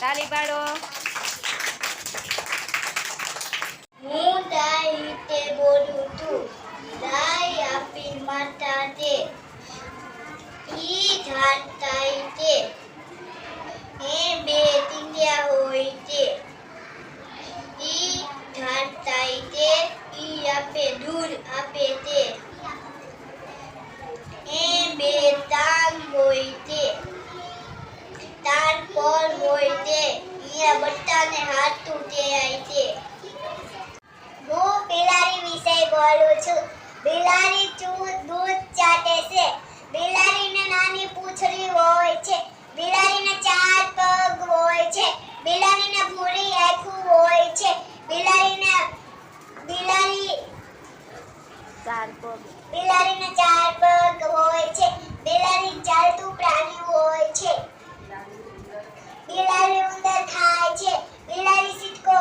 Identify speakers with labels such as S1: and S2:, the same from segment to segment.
S1: તાલી પાડો.
S2: હું ગાય રીતે બોલું છું. ગાય આપી માતા દે ઈ ઝાડતાઈ તે એ બે ટીંગ્યા હોય તે ઈ ઝાડતાઈ તે ઈ આપે દૂધ આપે તે એ બે તાન હોય તે તાન પર હોય તે અહીંયા બટ્ટાને હાથું તે આઈ તે. હું બિલાડી વિશે બોલું છું. બિલાડી દૂધ ચાટે છે. બિલાડીને નાની પૂંછડી હોય છે. બિલાડીને 4 પગ હોય છે. બિલાડીને ભૂરી આંખો હોય છે. બિલાડીને 4 પગ હોય છે. બિલાડી ચાલતું પ્રાણી હોય છે. બિલાડી ઉંદર ખાય છે. બિલાડી સિટકો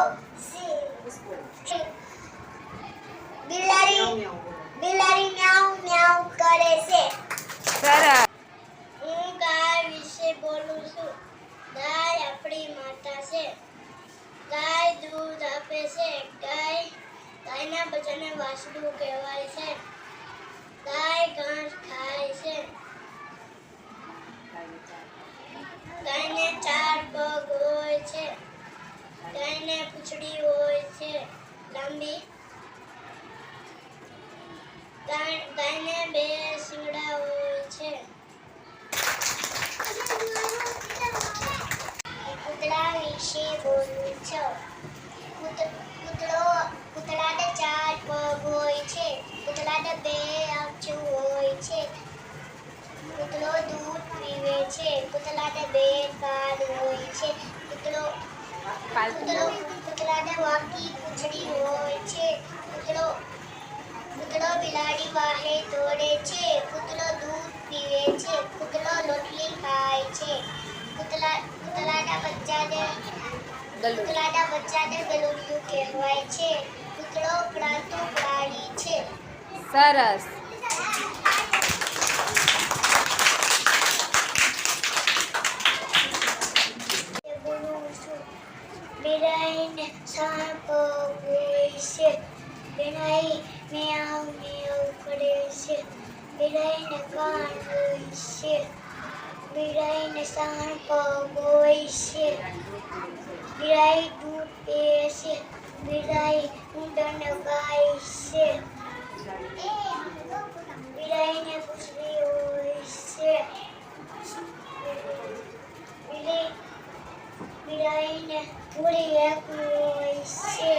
S2: બિલાડી મ્યાઉ મ્યાઉ કરે છે.
S1: સરસ.
S2: હું ગાય વિશે બોલું છું. ગાય આપણી માતા છે. ગાય દૂધ આપે છે. ગાયના બચ્ચાને વાછડું કહેવાય છે. ગાય ઘાસ ખાય છે. ગાયને 4 પગ હોય છે. ગાયને પૂંછડી હોય છે લાંબી. ગાયને 2 શિંગડા હોય છે. કૂતરા વિશે બોલું છું. કૂતરાને 4 પગ હોય છે. કૂતરાને 2 આંખો હોય છે. કૂતરો દૂધ પીવે છે. કૂતરાને 2 કાન હોય છે. કૂતરાને વાંકી પૂંછડી હોય છે. કૂતરો બિલાડી વાહે દોડે છે. કૂતરો દૂધ પીવે છે. કૂતરો રોટલી ખાય છે. કૂતરાના બચ્ચાને ગલુડિયું કહેવાય છે. કૂતરો ઉકળાતું પ્રાણી છે.
S1: સરસ.
S2: બિલાડીને 7 પગ હોય છે. બિલાડી મ્યાઉ મ્યાઉ કરે છે. બિલાડીને કાન હોય છે. બિલાડીને 7 પગ હોય છે. બિલાડી દૂધ પીએ છે. બિલાડી ઊંધણ ગાય છે. બિલાડીને પૂંછડી હોય છે. બિલાડીને ભૂરી આંખો હોય છે.